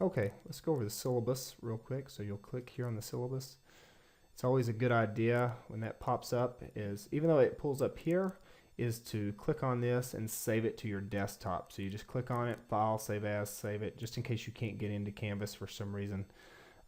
Okay, let's go over the syllabus real quick. So you'll click here on the syllabus. It's always a good idea when that pops up is, even though it pulls up here, is to click on this and save it to your desktop. So you just click on it, file, save as, save it, just in case you can't get into Canvas for some reason.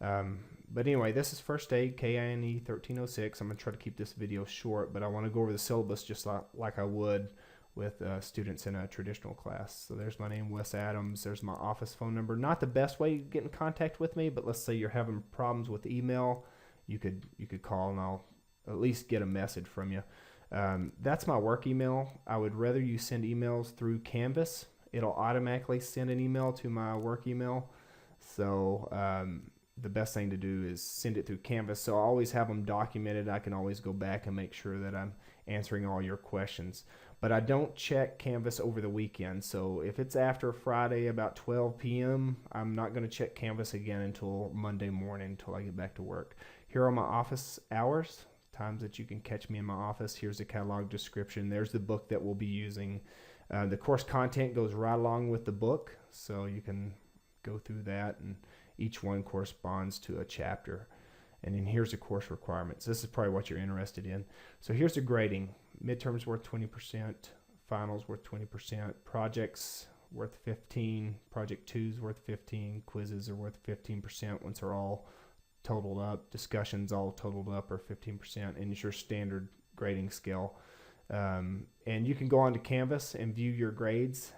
But anyway, this is First Aid, KINE 1306. I'm going to try to keep this video short, but I want to go over the syllabus just like I would with students in a traditional class. So there's my name, Wes Adams. There's my office phone number. Not the best way to get in contact with me, but let's say you're having problems with email, you could call and I'll at least get a message from you. That's my work email. I would rather you send emails through Canvas. It'll automatically send an email to my work email. So the best thing to do is send it through Canvas. So I always have them documented. I can always go back and make sure that I'm answering all your questions. But I don't check Canvas over the weekend. So if it's after Friday about 12 p.m., I'm not going to check Canvas again until Monday morning until I get back to work. Here are my office hours, times that you can catch me in my office. Here's the catalog description. There's the book that we'll be using. The course content goes right along with the book, so you can go through that, and each one corresponds to a chapter. And then here's the course requirements. This is probably what you're interested in. So here's the grading. Midterms worth 20%, finals worth 20%, projects worth 15%, project 2's worth 15%, quizzes are worth 15% once they're all totaled up, discussions all totaled up are 15%, and it's your standard grading scale. And you can go onto Canvas and view your grades.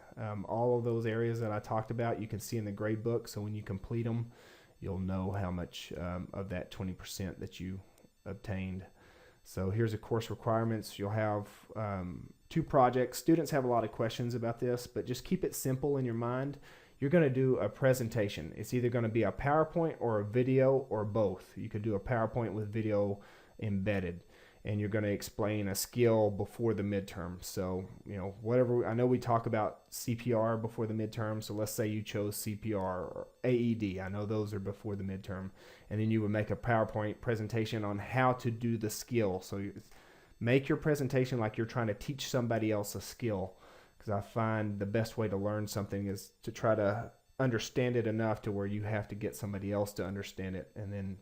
All of those areas that I talked about you can see in the grade book, so when you complete them you'll know how much of that 20% that you obtained. So here's the course requirements. You'll have 2 projects. Students have a lot of questions about this, but just keep it simple in your mind. You're going to do a presentation. It's either going to be a PowerPoint or a video or both. You could do a PowerPoint with video embedded, and you're going to explain a skill before the midterm. So, whatever, I know we talk about CPR before the midterm, so let's say you chose CPR or AED. I know those are before the midterm. And then you would make a PowerPoint presentation on how to do the skill. So you make your presentation like you're trying to teach somebody else a skill, because I find the best way to learn something is to try to understand it enough to where you have to get somebody else to understand it, and then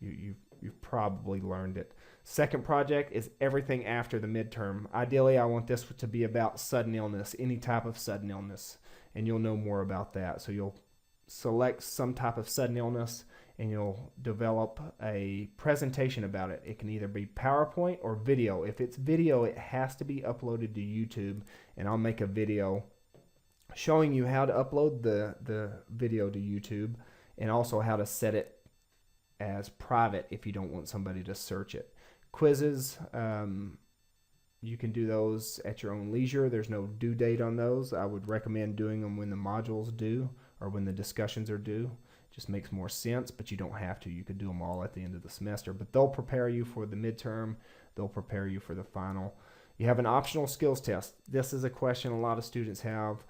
you've probably learned it. Second project is everything after the midterm. Ideally, I want this to be about sudden illness, any type of sudden illness, and you'll know more about that. So you'll select some type of sudden illness and you'll develop a presentation about it. It can either be PowerPoint or video. If it's video, it has to be uploaded to YouTube, and I'll make a video showing you how to upload the video to YouTube, and also how to set it as private if you don't want somebody to search it. Quizzes, you can do those at your own leisure. There's no due date on those. I would recommend doing them when the modules due or when the discussions are due. Just makes more sense, but you don't have to. You could do them all at the end of the semester, but they'll prepare you for the midterm. They'll prepare you for the final. You have an optional skills test. This is a question a lot of students have.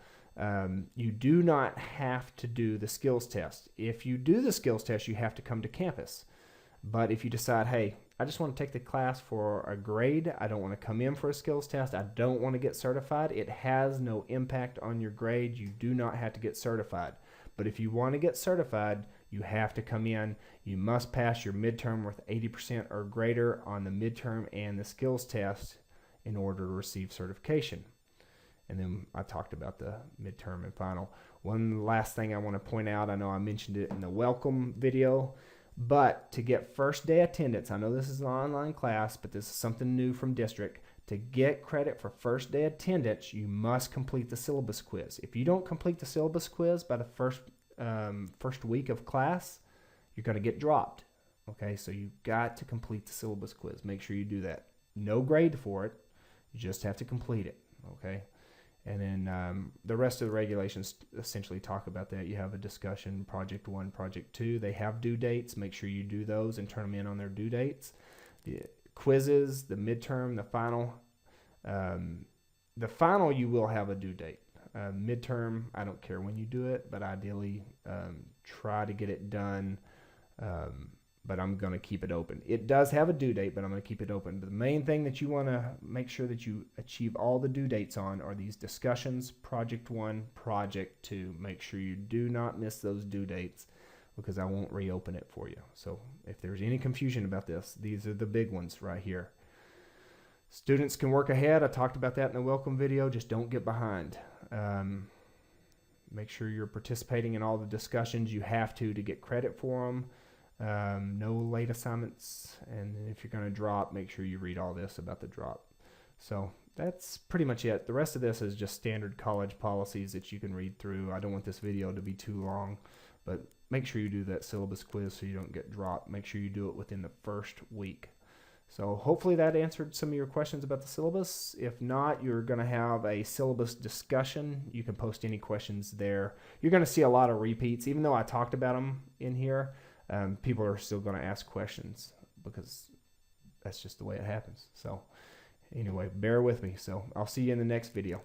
You do not have to do the skills test. If you do the skills test, you have to come to campus. But if you decide, hey, I just want to take the class for a grade, I don't want to come in for a skills test, I don't want to get certified, it has no impact on your grade. You do not have to get certified. But if you want to get certified, you have to come in. You must pass your midterm with 80% or greater on the midterm and the skills test in order to receive certification. And then I talked about the midterm and final. One last thing I want to point out, I know I mentioned it in the welcome video, but to get first day attendance, I know this is an online class, but this is something new from district. To get credit for first day attendance, you must complete the syllabus quiz. If you don't complete the syllabus quiz by the first week of class, you're going to get dropped. Okay, so you've got to complete the syllabus quiz. Make sure you do that. No grade for it. You just have to complete it. Okay, and then the rest of the regulations essentially talk about that. You have a discussion, project 1, project 2. They have due dates. Make sure you do those and turn them in on their due dates. The quizzes, the midterm, the final. The final, you will have a due date. Midterm, I don't care when you do it, but ideally try to get it done but I'm going to keep it open. It does have a due date, but I'm going to keep it open. But the main thing that you want to make sure that you achieve all the due dates on are these discussions, Project 1, Project 2. Make sure you do not miss those due dates because I won't reopen it for you. So if there's any confusion about this, these are the big ones right here. Students can work ahead. I talked about that in the welcome video. Just don't get behind. Make sure you're participating in all the discussions. You have to get credit for them. No late assignments, and if you're going to drop, make sure you read all this about the drop. So that's pretty much it. The rest of this is just standard college policies that you can read through. I don't want this video to be too long, but make sure you do that syllabus quiz so you don't get dropped. Make sure you do it within the first week. So hopefully that answered some of your questions about the syllabus. If not, you're going to have a syllabus discussion. You can post any questions there. You're going to see a lot of repeats, even though I talked about them in here. People are still going to ask questions because that's just the way it happens. So anyway, bear with me. So I'll see you in the next video.